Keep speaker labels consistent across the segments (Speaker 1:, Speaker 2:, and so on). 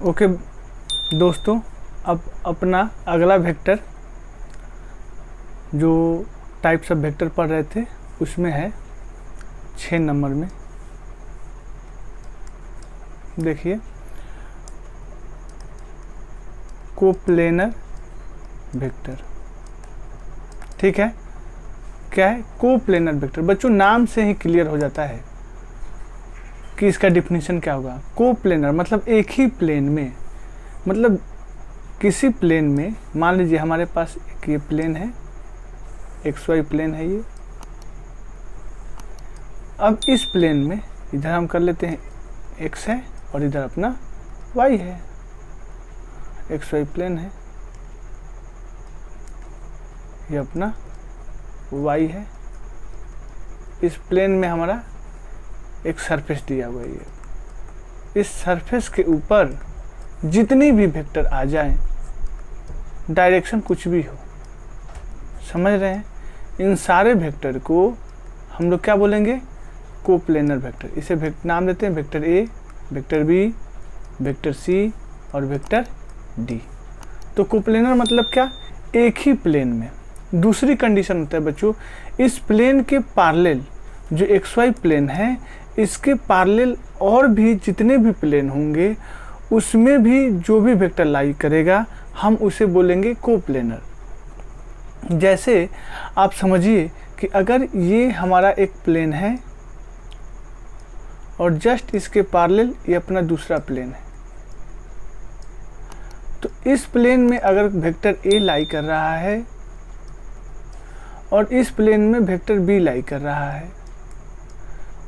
Speaker 1: Okay दोस्तों, अब अपना अगला वेक्टर जो टाइप्स ऑफ वेक्टर पढ़ रहे थे उसमें है 6 नंबर में। देखिए, कोप्लेनर वेक्टर। ठीक है, क्या है कोप्लेनर वेक्टर? बच्चों नाम से ही क्लियर हो जाता है कि इसका डिफिनीशन क्या होगा। कोप्लेनर मतलब एक ही प्लेन में, मतलब किसी प्लेन में, मान लीजिए हमारे पास एक ये प्लेन है, XY प्लेन है ये। अब इस प्लेन में इधर हम कर लेते हैं X है और इधर अपना Y है, XY प्लेन है, ये अपना Y है। इस प्लेन में हमारा एक सरफेस दिया हुआ है। इस सरफेस के ऊपर जितनी भी वेक्टर आ जाएं, डायरेक्शन कुछ भी हो, समझ रहे हैं, इन सारे वेक्टर को हम लोग क्या बोलेंगे? Coplanar vector. इसे नाम देते हैं vector A, vector B, vector C और वेक्टर डी। तो कोप्लेनर मतलब क्या? एक ही प्लेन में। दूसरी कंडीशन होता है बच्चों, इस प्लेन के पैरेलल जो XY प्लेन है, इसके पैरेलल और भी जितने भी प्लेन होंगे उसमें भी जो भी वेक्टर लाई करेगा हम उसे बोलेंगे कोप्लेनर। जैसे आप समझिए कि अगर ये हमारा एक प्लेन है और जस्ट इसके पैरेलल ये अपना दूसरा प्लेन है, तो इस प्लेन में अगर वेक्टर ए लाई कर रहा है और इस प्लेन में वेक्टर बी लाई कर रहा है,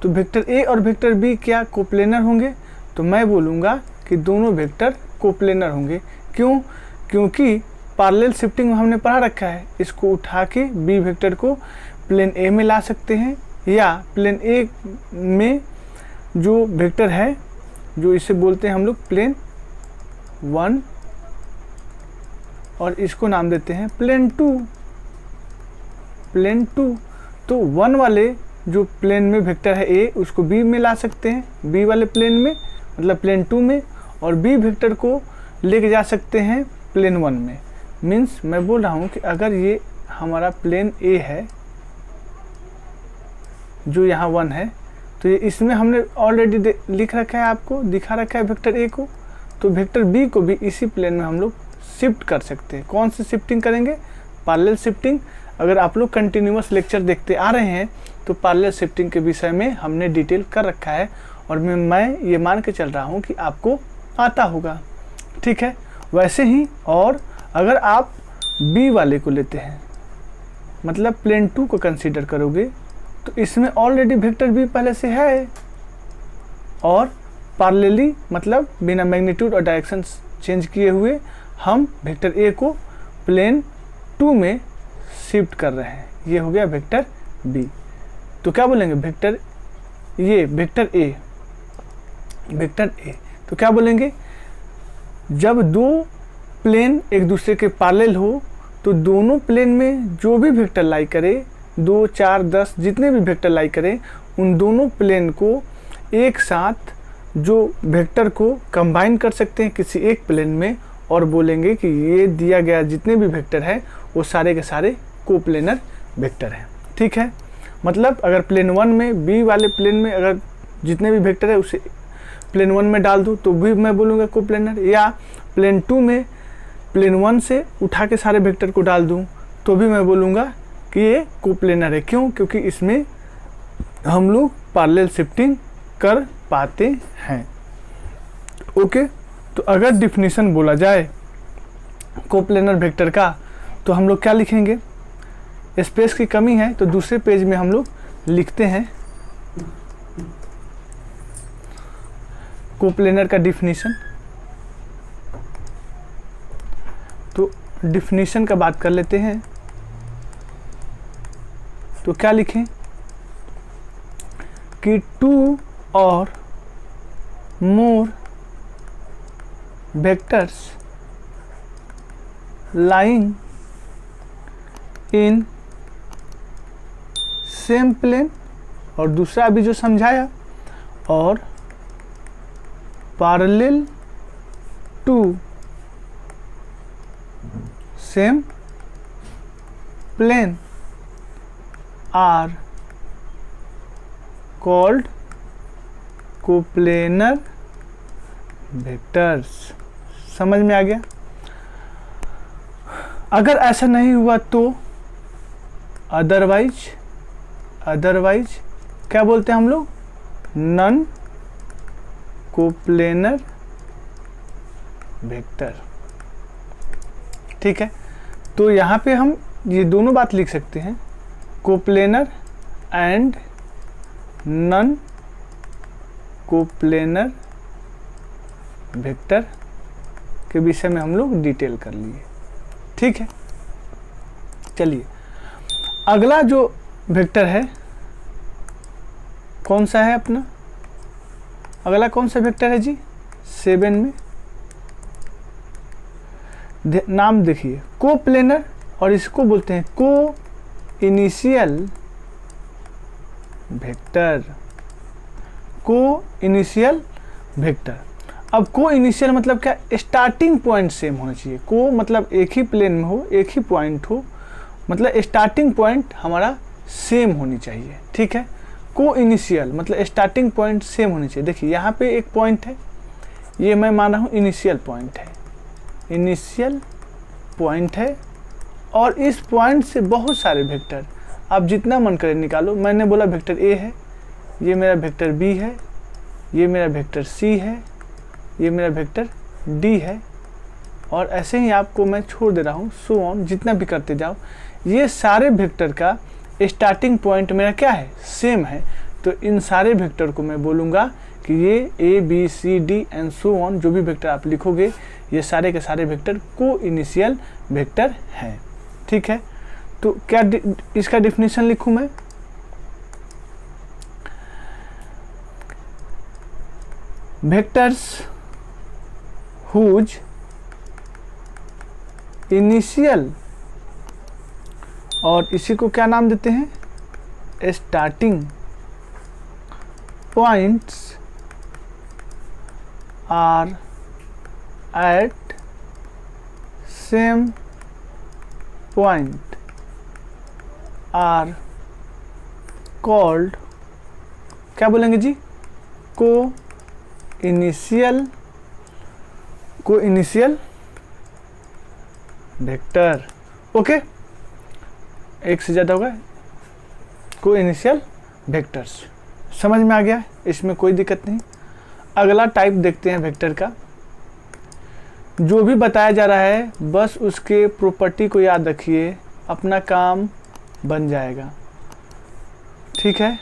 Speaker 1: तो वेक्टर ए और वेक्टर बी क्या कोप्लेनर होंगे? तो मैं बोलूँगा कि दोनों वेक्टर कोप्लेनर होंगे। क्यों? क्योंकि पैरेलल शिफ्टिंग में हमने पढ़ा रखा है, इसको उठा के बी वेक्टर को प्लेन ए में ला सकते हैं, या प्लेन ए में जो वेक्टर है जो इसे बोलते हैं हम लोग प्लेन 1 और इसको नाम देते हैं प्लेन 2। प्लेन 2 तो 1 वाले जो प्लेन में वेक्टर है ए उसको बी में ला सकते हैं, बी वाले प्लेन में मतलब प्लेन 2 में, और बी वेक्टर को लेके जा सकते हैं प्लेन 1 में। मीन्स मैं बोल रहा हूँ कि अगर ये हमारा प्लेन ए है जो यहाँ 1 है, तो ये इसमें हमने ऑलरेडी लिख रखा है, आपको दिखा रखा है वेक्टर ए को, तो वेक्टर बी को भी इसी प्लेन में हम लोग शिफ्ट कर सकते हैं। कौन सी शिफ्टिंग करेंगे? Parallel shifting. अगर आप लोग कंटिन्यूअस लेक्चर देखते आ रहे हैं तो पैरेलल शिफ्टिंग के विषय में हमने डिटेल कर रखा है और मैं ये मान के चल रहा हूँ कि आपको आता होगा। ठीक है, वैसे ही और अगर आप बी वाले को लेते हैं, मतलब प्लेन 2 को कंसीडर करोगे, तो इसमें ऑलरेडी वेक्टर बी पहले से है और पैरेलली मतलब बिना मैग्नीट्यूड और डायरेक्शन चेंज किए हुए हम वेक्टर ए को प्लेन 2 में शिफ्ट कर रहे हैं। ये हो गया वेक्टर बी। तो क्या बोलेंगे? वेक्टर ये वेक्टर ए, वेक्टर ए तो क्या बोलेंगे? जब दो प्लेन एक दूसरे के पैरेलल हो तो दोनों प्लेन में जो भी वेक्टर लाई करे, 2, 4, 10 जितने भी वेक्टर लाई करे, उन दोनों प्लेन को एक साथ जो वेक्टर को कंबाइन कर सकते हैं किसी एक प्लेन में और बोलेंगे कि ये दिया गया जितने भी वेक्टर है वो सारे के सारे कोप्लेनर वेक्टर हैं। ठीक है, मतलब अगर प्लेन 1 में बी वाले प्लेन में अगर जितने भी वेक्टर है उसे प्लेन 1 में डाल दूँ तो भी मैं बोलूँगा कोप्लेनर, या प्लेन 2 में प्लेन 1 से उठा के सारे वेक्टर को डाल दूँ तो भी मैं बोलूँगा कि ये कोप्लेनर है। क्यों? क्योंकि इसमें हम लोग पैरेलल शिफ्टिंग कर पाते हैं। ओके, तो अगर डिफिनीशन बोला जाए कोप्लेनर वेक्टर का तो हम लोग क्या लिखेंगे? स्पेस की कमी है तो दूसरे पेज में हम लोग लिखते हैं कोप्लेनर का डिफिनीशन। तो डिफिनीशन का बात कर लेते हैं, तो क्या लिखें कि 2 और more vectors lying in same plane, और दूसरा अभी जो समझाया, और parallel to same plane are called coplanar vectors. समझ में आ गया? अगर ऐसा नहीं हुआ तो अदरवाइज क्या बोलते हैं हम लोग? Non coplanar vector. ठीक है, तो यहाँ पे हम ये दोनों बात लिख सकते हैं, coplanar and non coplanar vector के विषय में हम लोग डिटेल कर लिए। ठीक है, चलिए अगला जो वेक्टर है कौन सा है अपना? अगला कौन सा वेक्टर है जी? 7 में नाम देखिए, कोप्लेनर, और इसको बोलते हैं को इनिशियल वेक्टर। को इनिशियल वेक्टर। अब को इनिशियल मतलब क्या? स्टार्टिंग पॉइंट सेम होना चाहिए। को मतलब एक ही प्लेन में हो, एक ही पॉइंट हो, मतलब स्टार्टिंग पॉइंट हमारा सेम होनी चाहिए। ठीक है, को इनिशियल मतलब स्टार्टिंग पॉइंट सेम होनी चाहिए। देखिए यहाँ पे एक पॉइंट है, ये मैं मान रहा हूँ इनिशियल पॉइंट है, इनिशियल पॉइंट है, और इस पॉइंट से बहुत सारे वेक्टर आप जितना मन करे निकालो। मैंने बोला वेक्टर ए है, ये मेरा वेक्टर बी है, ये मेरा वेक्टर सी है, ये मेरा वेक्टर डी है, और ऐसे ही आपको मैं छोड़ दे रहा हूँ, सो ऑन, जितना भी करते जाओ। ये सारे वेक्टर का स्टार्टिंग पॉइंट मेरा क्या है? सेम है। तो इन सारे वेक्टर को मैं बोलूँगा कि ये A B C D and so on, जो भी वेक्टर आप लिखोगे ये सारे के सारे वेक्टर को इनिशियल वेक्टर हैं। ठीक है, तो क्या इसका डिफिनीशन लिखूँ मैं? वेक्टर्स हुज इनिशियल, और इसी को क्या नाम देते हैं? Starting points are at same point are called, क्या बोलेंगे जी? को इनिशियल वेक्टर। ओके, एक से ज़्यादा होगा को इनिशियल वेक्टर्स। समझ में आ गया? इसमें कोई दिक्कत नहीं। अगला टाइप देखते हैं वेक्टर का। जो भी बताया जा रहा है बस उसके प्रॉपर्टी को याद रखिए, अपना काम बन जाएगा। ठीक है,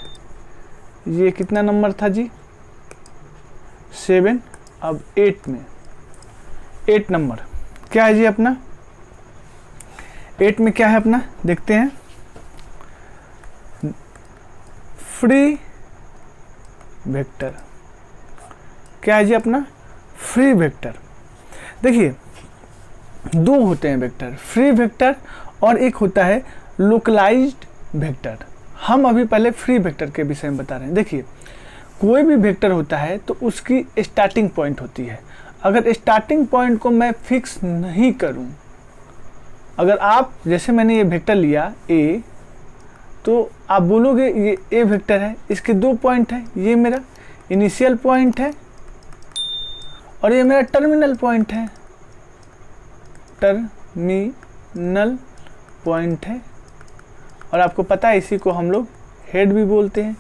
Speaker 1: ये कितना नंबर था जी? 7। अब 8 में 8 नंबर क्या है जी अपना? 8 में क्या है अपना? देखते हैं, फ्री वेक्टर। क्या है जी अपना? Free vector. देखिए दो होते हैं वेक्टर, फ्री वेक्टर और एक होता है लोकलाइज्ड वेक्टर। हम अभी पहले फ्री वेक्टर के विषय में बता रहे हैं। देखिए कोई भी वेक्टर होता है तो उसकी स्टार्टिंग पॉइंट होती है। अगर स्टार्टिंग पॉइंट को मैं फिक्स नहीं करूं, अगर आप जैसे मैंने ये वेक्टर लिया ए, तो आप बोलोगे ये ए वेक्टर है, इसके 2 पॉइंट है, ये मेरा इनिशियल पॉइंट है और ये मेरा टर्मिनल पॉइंट है, टर्मिनल पॉइंट है। और आपको पता है इसी को हम लोग हेड भी बोलते हैं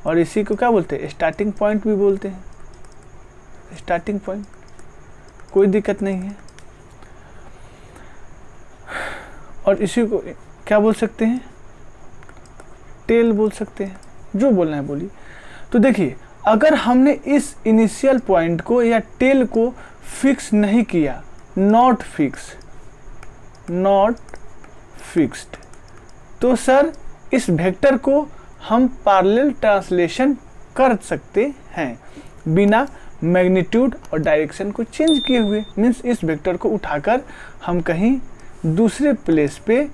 Speaker 1: और इसी को क्या बोलते हैं? स्टार्टिंग पॉइंट भी बोलते हैं। स्टार्टिंग पॉइंट, कोई दिक्कत नहीं है। और इसी को क्या बोल सकते हैं? टेल बोल सकते हैं, जो बोलना है बोलिए। तो देखिए अगर हमने इस इनिशियल पॉइंट को या टेल को फिक्स नहीं किया, नॉट फिक्स्ड, तो सर इस वेक्टर को हम पैरेलल ट्रांसलेशन कर सकते हैं बिना मैग्नीट्यूड और डायरेक्शन को चेंज किए हुए। मीन्स इस वेक्टर को उठाकर हम कहीं दूसरे प्लेस पे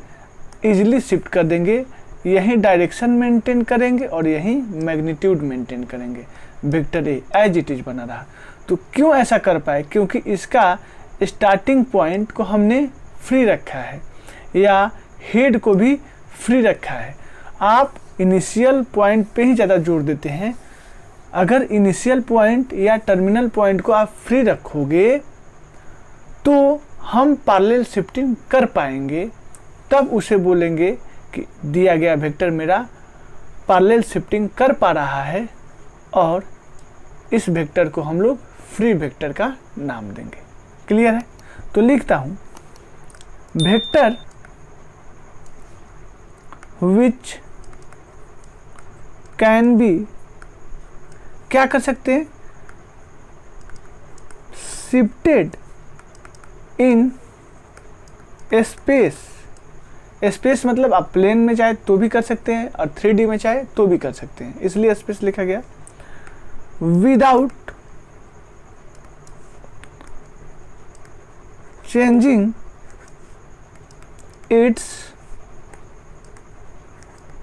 Speaker 1: इजीली शिफ्ट कर देंगे, यहीं डायरेक्शन मेंटेन करेंगे और यहीं मैग्नीट्यूड मेंटेन करेंगे। Vector A as it is बना रहा। तो क्यों ऐसा कर पाए? क्योंकि इसका स्टार्टिंग पॉइंट को हमने फ्री रखा है या हेड को भी फ्री रखा है। आप इनिशियल पॉइंट पे ही ज़्यादा जोर देते हैं। अगर इनिशियल पॉइंट या टर्मिनल पॉइंट को आप फ्री रखोगे तो हम पैरेलल शिफ्टिंग कर पाएंगे, तब उसे बोलेंगे कि दिया गया वेक्टर मेरा पैरेलल शिफ्टिंग कर पा रहा है, और इस वेक्टर को हम लोग फ्री वेक्टर का नाम देंगे। क्लियर है? तो लिखता हूँ वेक्टर विच कैन बी, क्या कर सकते हैं, शिफ्टेड इन स्पेस। स्पेस मतलब आप प्लेन में चाहे तो भी कर सकते हैं और 3D में चाहे तो भी कर सकते हैं, इसलिए स्पेस लिखा गया। Without changing its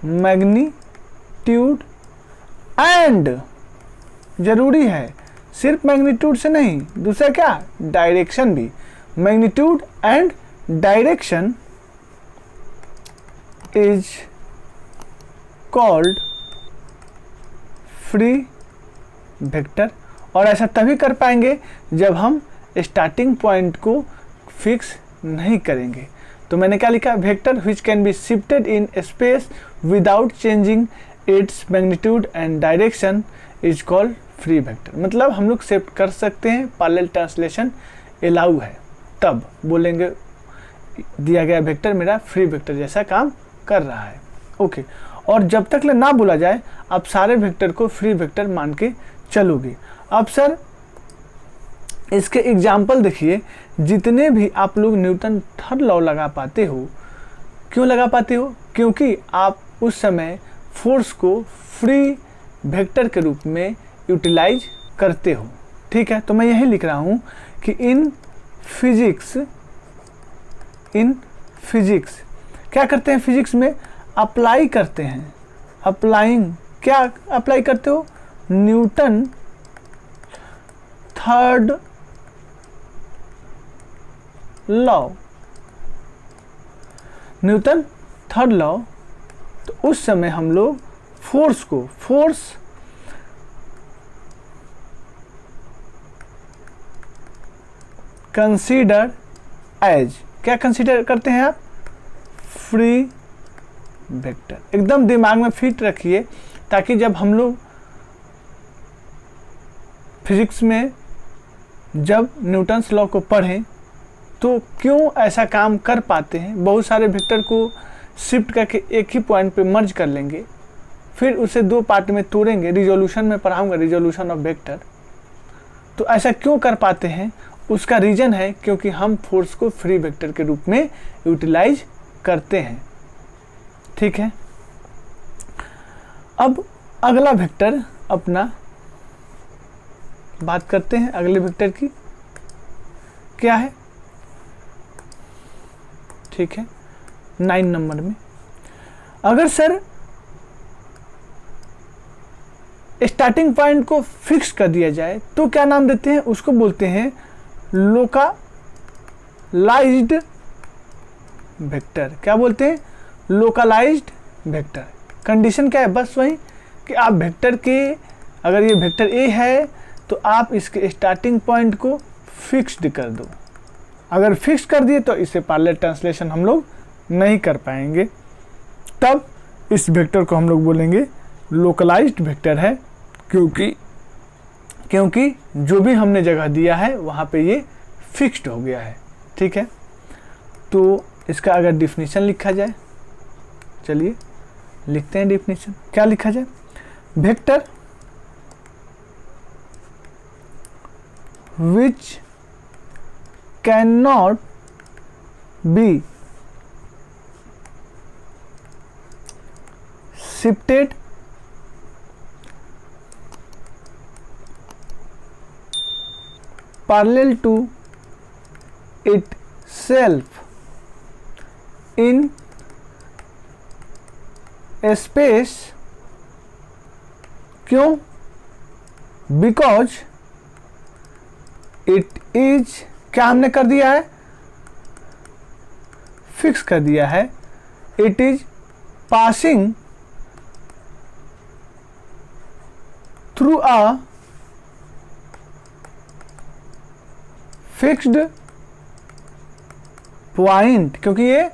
Speaker 1: magnitude and, जरूरी है सिर्फ मैग्नीट्यूड से नहीं, दूसरा क्या, डायरेक्शन भी। Magnitude and direction is called free vector. और ऐसा तभी कर पाएंगे जब हम स्टार्टिंग पॉइंट को फिक्स नहीं करेंगे। तो मैंने क्या लिखा, vector which can be shifted in space without changing its magnitude and direction is called free vector. मतलब हम लोग शिफ्ट कर सकते हैं, पैरेलल ट्रांसलेशन अलाउ है, तब बोलेंगे दिया गया वेक्टर मेरा फ्री वेक्टर जैसा काम कर रहा है। ओके, और जब तक ले ना बोला जाए आप सारे वेक्टर को फ्री वेक्टर मान के चलोगे। अब सर इसके एग्जाम्पल देखिए, जितने भी आप लोग न्यूटन थर्ड लॉ लगा पाते हो, क्यों लगा पाते हो, क्योंकि आप उस समय फोर्स को फ्री वेक्टर के रूप में यूटिलाइज करते हो। ठीक है, तो मैं यही लिख रहा हूँ कि इन फिजिक्स क्या करते हैं, फिजिक्स में अप्लाई करते हैं। अप्लाइंग, क्या अप्लाई करते हो, Newton third law, Newton third law. तो उस समय हम लोग फोर्स कंसीडर एज, क्या कंसीडर करते हैं आप, फ्री वेक्टर। एकदम दिमाग में फिट रखिए, ताकि जब हम लोग फिजिक्स में जब न्यूटन्स लॉ को पढ़ें तो क्यों ऐसा काम कर पाते हैं। बहुत सारे वेक्टर को शिफ्ट करके एक ही पॉइंट पे मर्ज कर लेंगे, फिर उसे दो पार्ट में तोड़ेंगे। रिजोल्यूशन में पढ़ाऊंगा, रिजोल्यूशन ऑफ वेक्टर। तो ऐसा क्यों कर पाते हैं, उसका रीजन है क्योंकि हम फोर्स को फ्री वेक्टर के रूप में यूटिलाइज करते हैं। ठीक है, अब अगला वेक्टर अपना बात करते हैं। अगले वेक्टर की क्या है, ठीक है, 9 नंबर में अगर सर स्टार्टिंग पॉइंट को फिक्स कर दिया जाए तो क्या नाम देते हैं, उसको बोलते हैं लोकलाइज्ड वेक्टर। क्या बोलते हैं, लोकलाइज्ड वेक्टर। कंडीशन क्या है, बस वही कि आप वेक्टर के, अगर ये वेक्टर ए है तो आप इसके स्टार्टिंग पॉइंट को फिक्स्ड कर दो। अगर फिक्स कर दिए तो इसे पैरेलल ट्रांसलेशन हम लोग नहीं कर पाएंगे, तब इस वेक्टर को हम लोग बोलेंगे लोकलाइज्ड वेक्टर है, क्योंकि जो भी हमने जगह दिया है वहाँ पे ये फिक्स्ड हो गया है। ठीक है, तो इसका अगर डिफिनीशन लिखा जाए, चलिए लिखते हैं डिफिनीशन। क्या लिखा जाए, vector which can not be shifted parallel to itself in space, क्यों, because it is क्या हमने कर दिया है, फिक्स कर दिया है। It is passing through a fixed point, क्योंकि ये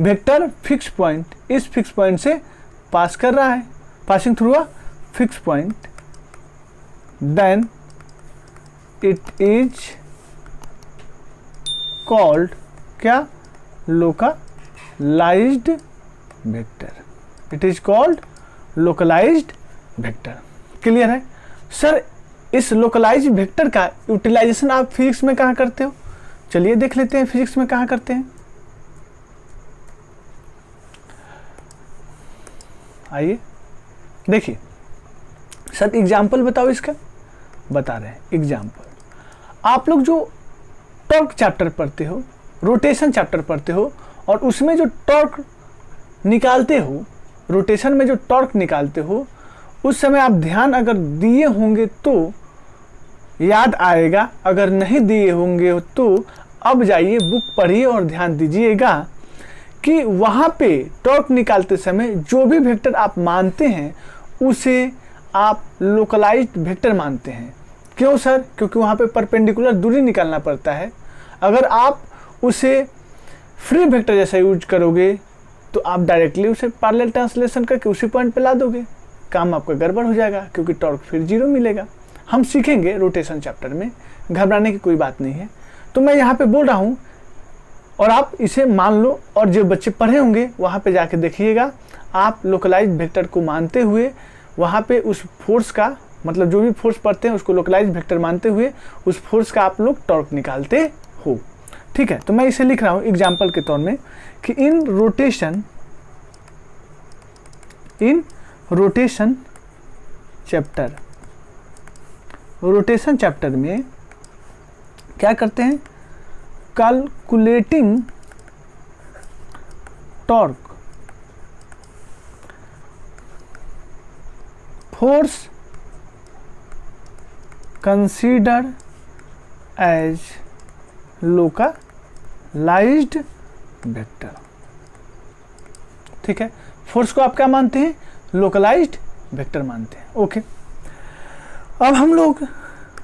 Speaker 1: वेक्टर फिक्स पॉइंट, इस फिक्स पॉइंट से पास कर रहा है, passing through a fix point, then it is called क्या, localised vector. It is called localised vector. Clear है सर? इस लोकलाइज्ड वेक्टर का यूटिलाइजेशन आप फिजिक्स में कहाँ करते हो? चलिए देख लेते हैं फिजिक्स में कहाँ करते हैं। आइए देखिए सर, एग्जाम्पल बताओ इसका। बता रहे हैं एग्जाम्पल। आप लोग जो टॉर्क चैप्टर पढ़ते हो, रोटेशन चैप्टर पढ़ते हो, और उसमें जो टॉर्क निकालते हो, रोटेशन में जो टॉर्क निकालते हो, उस समय आप ध्यान अगर दिए होंगे तो याद आएगा, अगर नहीं दिए होंगे तो अब जाइए बुक पढ़िए और ध्यान दीजिएगा कि वहाँ पे टॉर्क निकालते समय जो भी वेक्टर आप मानते हैं उसे आप लोकलाइज्ड वेक्टर मानते हैं। क्यों सर? क्योंकि वहाँ पे परपेंडिकुलर दूरी निकालना पड़ता है। अगर आप उसे फ्री वेक्टर जैसा यूज करोगे तो आप डायरेक्टली उसे पैरेलल ट्रांसलेशन करके उसी पॉइंट पे ला दोगे, काम आपका गड़बड़ हो जाएगा, क्योंकि टॉर्क फिर जीरो मिलेगा। हम सीखेंगे रोटेशन चैप्टर में, घबराने की कोई बात नहीं है। तो मैं यहाँ पे बोल रहा हूँ और आप इसे मान लो, और जो बच्चे पढ़े होंगे वहाँ पे जाके देखिएगा, आप लोकलाइज्ड वेक्टर को मानते हुए वहाँ पे उस फोर्स का, मतलब जो भी फोर्स पढ़ते हैं उसको लोकलाइज्ड वेक्टर मानते हुए उस फोर्स का आप लोग टॉर्क निकालते हो। ठीक है, तो मैं इसे लिख रहा हूँ एग्जाम्पल के तौर में कि इन रोटेशन चैप्टर में क्या करते हैं, calculating torque, force consider as localised vector. ठीक है, फोर्स को आप क्या मानते हैं, लोकलाइज्ड वेक्टर मानते हैं। ओके, अब हम लोग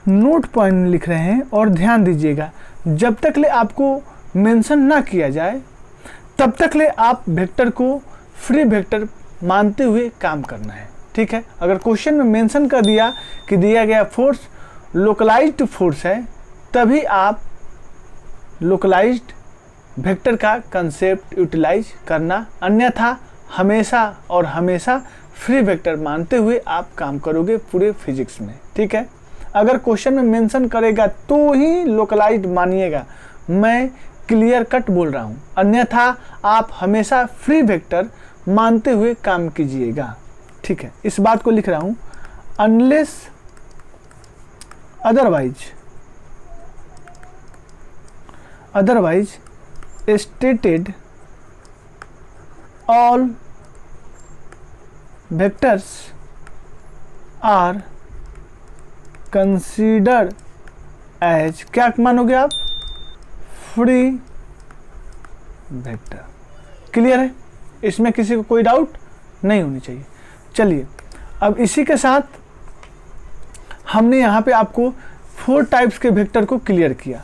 Speaker 1: नोट पॉइंट लिख रहे हैं और ध्यान दीजिएगा, जब तक ले आपको मेंशन ना किया जाए तब तक ले आप वेक्टर को फ्री वेक्टर मानते हुए काम करना है। ठीक है, अगर क्वेश्चन में मेंशन कर दिया कि दिया गया फोर्स लोकलाइज्ड फोर्स है, तभी आप लोकलाइज्ड वेक्टर का कंसेप्ट यूटिलाइज करना, अन्यथा हमेशा और हमेशा फ्री वेक्टर मानते हुए आप काम करोगे पूरे फिजिक्स में। ठीक है, अगर क्वेश्चन में मेंशन करेगा तो ही लोकलाइज्ड मानिएगा, मैं क्लियर कट बोल रहा हूँ, अन्यथा आप हमेशा फ्री वेक्टर मानते हुए काम कीजिएगा। ठीक है, इस बात को लिख रहा हूँ, unless otherwise stated all vectors are considered as, क्या मानोगे आप, फ्री वेक्टर। क्लियर है, इसमें किसी को कोई डाउट नहीं होनी चाहिए। चलिए, अब इसी के साथ हमने यहाँ पे आपको 4 टाइप्स के वेक्टर को क्लियर किया।